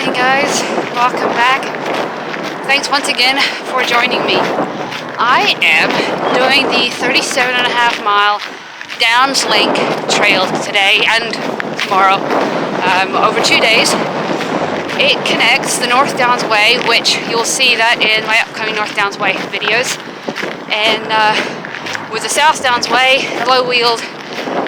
morning, guys. Welcome back. Thanks once again for joining me. I am doing the 37.5 mile DownsLink trail today and tomorrow, over 2 days. It connects the North Downs Way, which you'll see that in my upcoming North Downs Way videos, and with the South Downs Way, low-wheeled,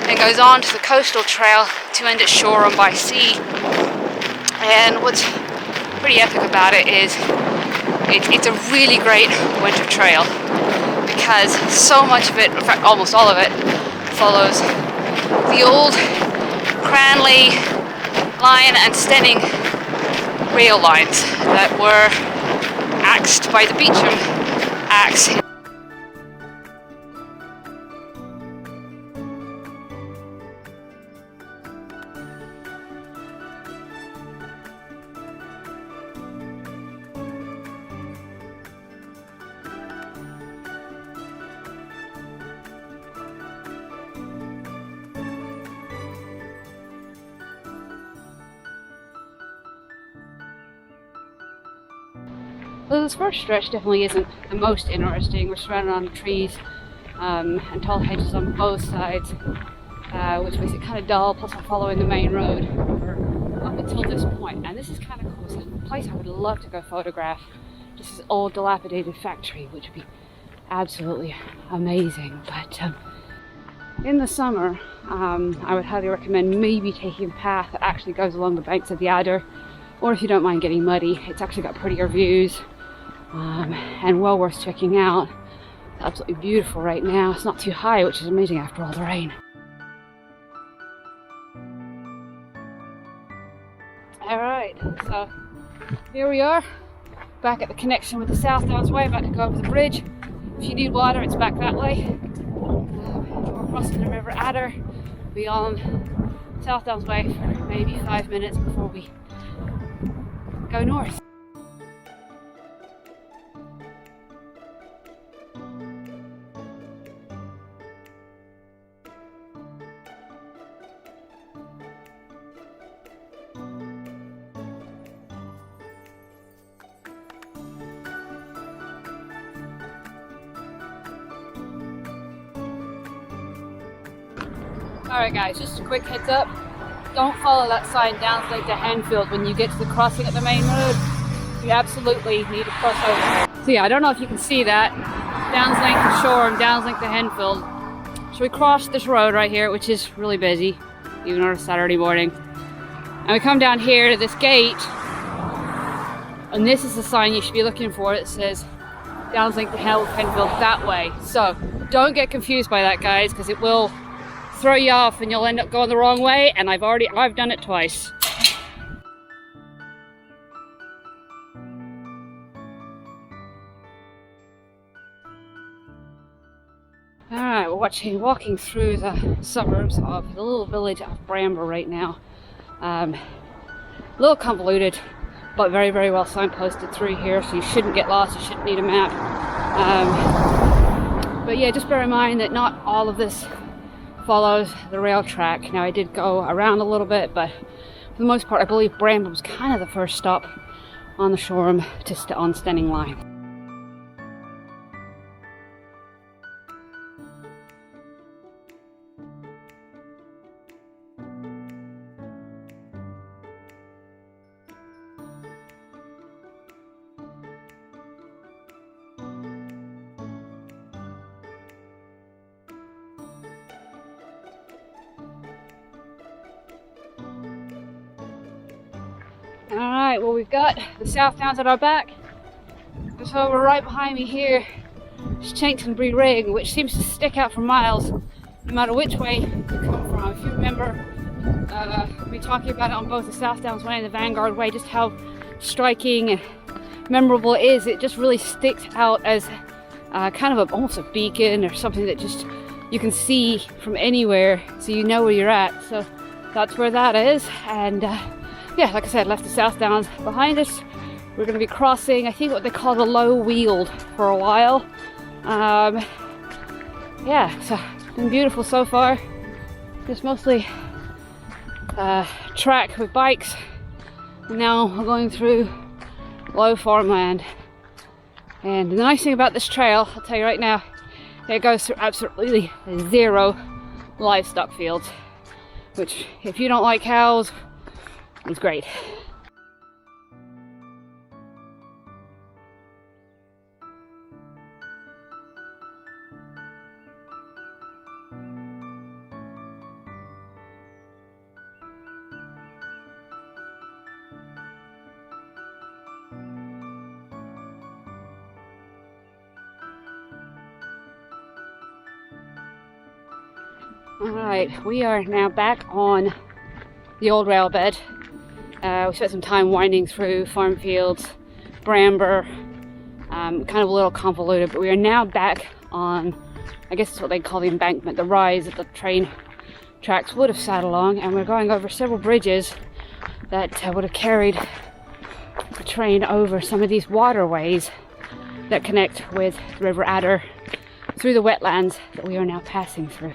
and goes on to the coastal trail to end at Shoreham-by-Sea. And what's pretty epic about it is it's a really great winter trail because so much of it, in fact almost all of it, follows the old Cranleigh Line and Steyning rail lines that were axed by the Beeching Axe. So this first stretch definitely isn't the most interesting. We're surrounded on trees and tall hedges on both sides, which makes it kind of dull, plus we're following the main road up until this point. And this is kind of cool. It's a place I would love to go photograph. Just this old dilapidated factory, which would be absolutely amazing. But in the summer, I would highly recommend maybe taking a path that actually goes along the banks of the Adder, or if you don't mind getting muddy, it's actually got prettier views. And well worth checking out. It's absolutely beautiful right now. It's not too high, which is amazing after all the rain. Alright, so here we are, back at the connection with the South Downs Way, about to go over the bridge. If you need water, it's back that way. We're crossing the River Adder. We'll be on South Downs Way for maybe 5 minutes before we go north. Alright guys, just a quick heads up. Don't follow that sign DownsLink to Henfield when you get to the crossing at the main road. You absolutely need to cross over. So yeah, I don't know if you can see that. DownsLink to Shoreham, DownsLink to Henfield. So we cross this road right here, which is really busy, even on a Saturday morning. And we come down here to this gate, and this is the sign you should be looking for. It says DownsLink to Henfield that way. So don't get confused by that, guys, because it will throw you off and you'll end up going the wrong way, and I've done it twice. Alright, we're walking through the suburbs of the little village of Bramble right now. A little convoluted, but very, very well signposted through here, so you shouldn't get lost, you shouldn't need a map. But yeah, just bear in mind that not all of this follows the rail track. Now I did go around a little bit, but for the most part I believe Bramble was kind of the first stop on the Shoreham on Steyning Line. Alright, well we've got the South Downs at our back. So we're right behind me here is Chanctonbury Ring, which seems to stick out for miles no matter which way you come from. If you remember me talking about it on both the South Downs Way and the Vanguard Way, just how striking and memorable it is. It just really sticks out as kind of almost a beacon or something that just you can see from anywhere, so you know where you're at. So that's where that is. And yeah, like I said, left the South Downs behind us. We're going to be crossing, I think, what they call the low-wheeled for a while. Yeah, so it's been beautiful so far. Just mostly track with bikes Now we're going through low farmland. And the nice thing about this trail, I'll tell you right now, it goes through absolutely 0 livestock fields, which if you don't like cows, is great. Alright, we are now back on the old rail bed. We spent some time winding through farm fields, bramble, kind of a little convoluted, but we are now back on, I guess it's what they call the embankment, the rise that the train tracks would have sat along, and we're going over several bridges that would have carried the train over some of these waterways that connect with the River Adder through the wetlands that we are now passing through.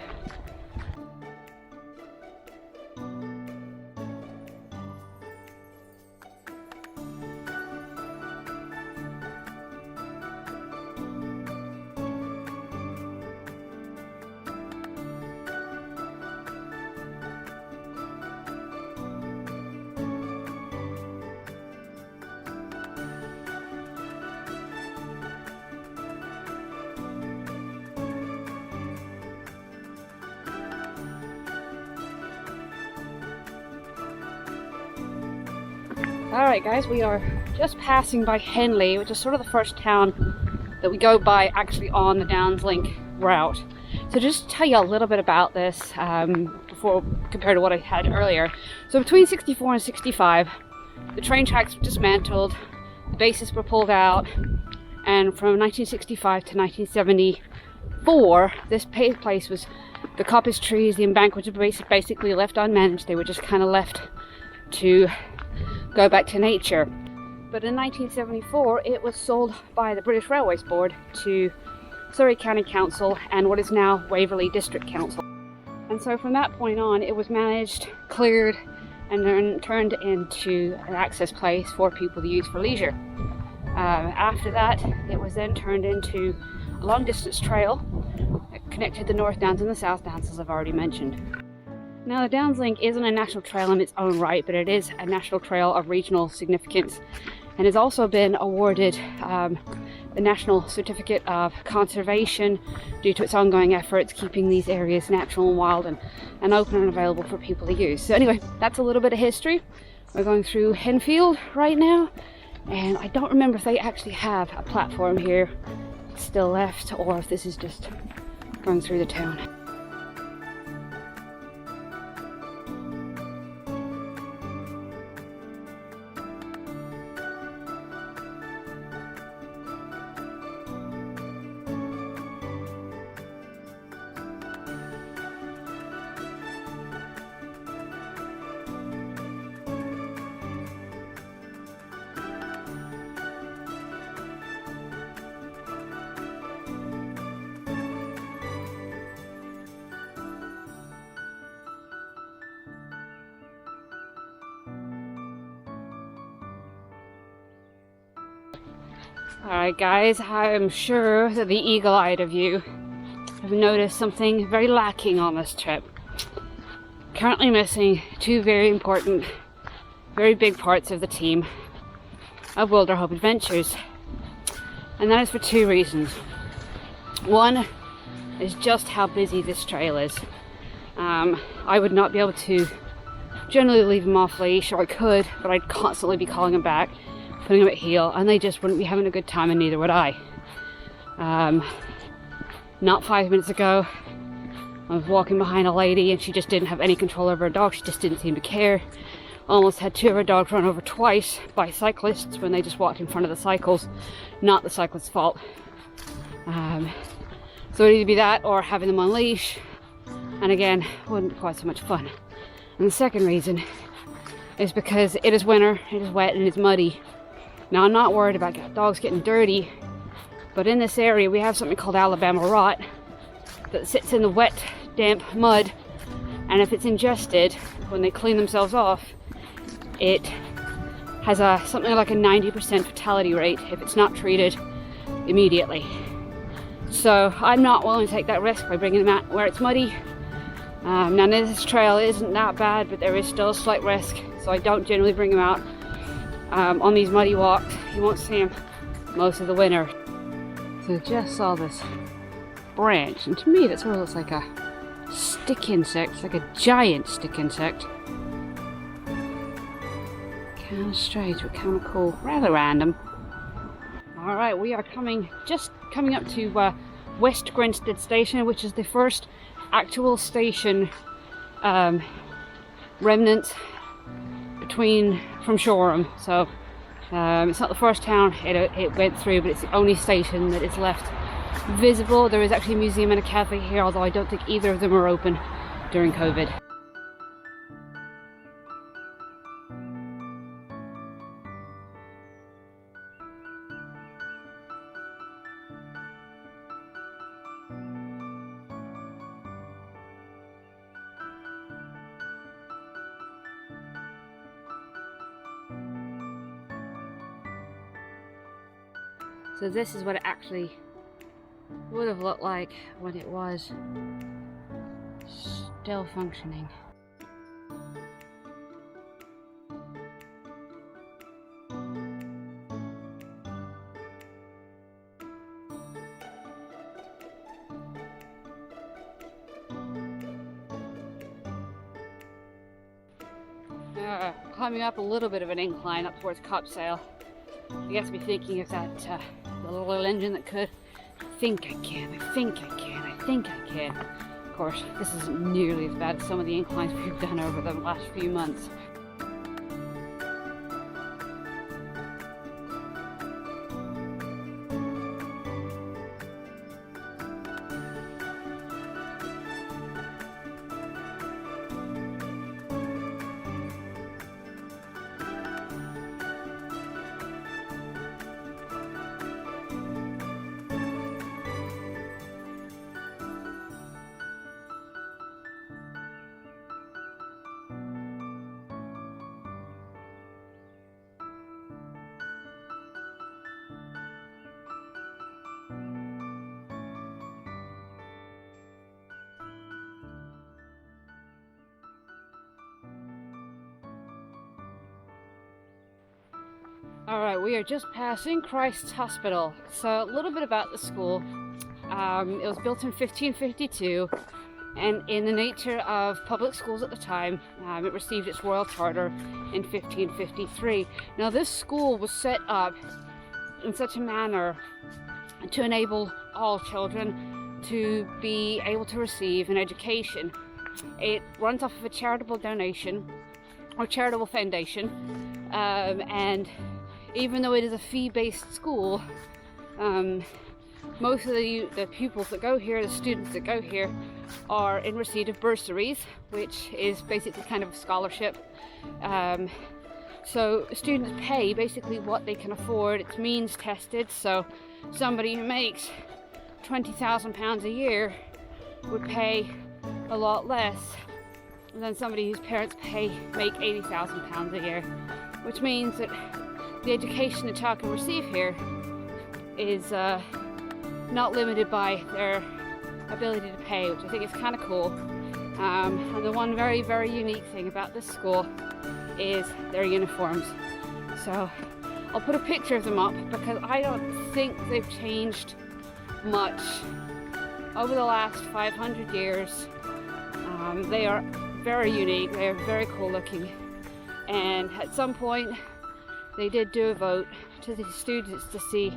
Alright guys, we are just passing by Henley, which is sort of the first town that we go by actually on the DownsLink route. So just tell you a little bit about this before compared to what I had earlier. So between 64 and 65, the train tracks were dismantled, the bases were pulled out, and from 1965 to 1974, this place was the coppiced trees, the embankment were basically left unmanaged. They were just kind of left to go back to nature. But in 1974 it was sold by the British Railways Board to Surrey County Council and what is now Waverley District Council. And so from that point on it was managed, cleared, and then turned into an access place for people to use for leisure. After that it was then turned into a long distance trail that connected the North Downs and the South Downs, as I've already mentioned. Now the DownsLink isn't a national trail in its own right, but it is a national trail of regional significance and has also been awarded the National Certificate of Conservation due to its ongoing efforts keeping these areas natural and wild and open and available for people to use. So anyway, that's a little bit of history. We're going through Henfield right now, and I don't remember if they actually have a platform here still left or if this is just going through the town. Alright guys, I'm sure that the eagle-eyed of you have noticed something very lacking on this trip. Currently missing two very important, very big parts of the team of Wilderhope Adventures. And that is for two reasons. One is just how busy this trail is. I would not be able to generally leave them off leash, or I could, but I'd constantly be calling them back, putting them at heel, and they just wouldn't be having a good time, and neither would I. Not 5 minutes ago, I was walking behind a lady and she just didn't have any control over her dog. She just didn't seem to care. Almost had two of her dogs run over twice by cyclists when they just walked in front of the cycles. Not the cyclist's fault. So it'd either be that or having them on leash, and again, wouldn't be quite so much fun. And the second reason is because it is winter, it is wet, and it's muddy. Now I'm not worried about dogs getting dirty, but in this area we have something called Alabama rot that sits in the wet, damp mud, and if it's ingested, when they clean themselves off, it has something like a 90% fatality rate if it's not treated immediately. So I'm not willing to take that risk by bringing them out where it's muddy. Now this trail isn't that bad, but there is still a slight risk, so I don't generally bring them out on these muddy walks. You won't see them most of the winter. So I just saw this branch, and to me that sort of looks like a stick insect, like a giant stick insect. Kind of strange, but kind of cool. Rather random. Alright, we are just coming up to West Grinstead Station, which is the first actual station remnant from Shoreham. So it's not the first town it went through, but it's the only station that is left visible. There is actually a museum and a cafe here, although I don't think either of them are open during COVID. So this is what it actually would have looked like when it was still functioning. Climbing up a little bit of an incline up towards Copsail. You have to be thinking of that the little engine that could. I think I can, I think I can, I think I can. Of course, this isn't nearly as bad as some of the inclines we've done over the last few months. Alright, we are just passing Christ's Hospital. So a little bit about the school. It was built in 1552, and in the nature of public schools at the time, it received its royal charter in 1553. Now this school was set up in such a manner to enable all children to be able to receive an education. It runs off of a charitable donation or charitable foundation, and even though it is a fee-based school, most of the pupils that go here, the students that go here, are in receipt of bursaries, which is basically kind of a scholarship. So students pay basically what they can afford. It's means tested, so somebody who makes £20,000 a year would pay a lot less than somebody whose parents make £80,000 a year, which means that the education a child can receive here is not limited by their ability to pay, which I think is kind of cool. And the one very, very unique thing about this school is their uniforms. So I'll put a picture of them up because I don't think they've changed much over the last 500 years. They are very unique, they are very cool looking, and at some point they did do a vote to the students to see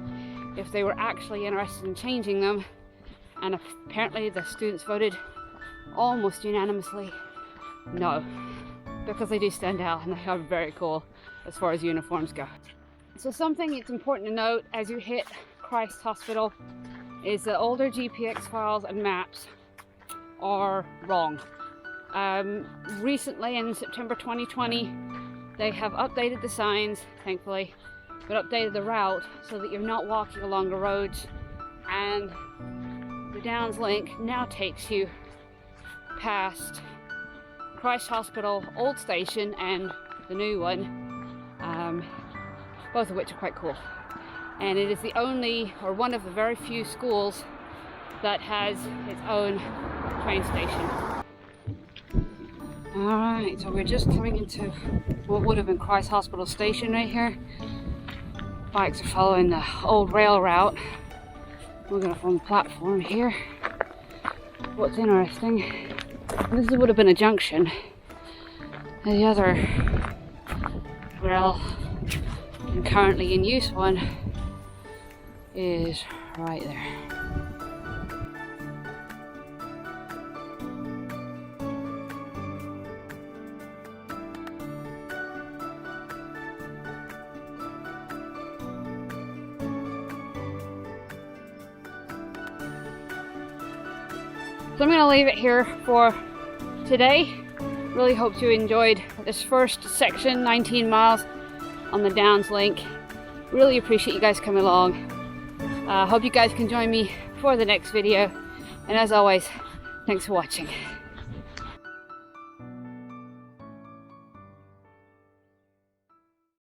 if they were actually interested in changing them, and apparently the students voted almost unanimously no, because they do stand out and they are very cool as far as uniforms go. So something it's important to note as you hit Christ Hospital is that older GPX files and maps are wrong. Recently in September 2020 they have updated the signs, thankfully, but updated the route so that you're not walking along the roads, and the DownsLink now takes you past Christ Hospital old station and the new one, both of which are quite cool. And it is the only, or one of the very few schools that has its own train station. Alright, so we're just coming into what would have been Christ Hospital Station right here. Bikes are following the old rail route. We're going to on the platform here. What's interesting, this would have been a junction. And the other rail and currently in use one is right there. So I'm going to leave it here for today. Really hope you enjoyed this first section, 19 miles on the DownsLink. Really appreciate you guys coming along. Hope you guys can join me for the next video. And as always, thanks for watching.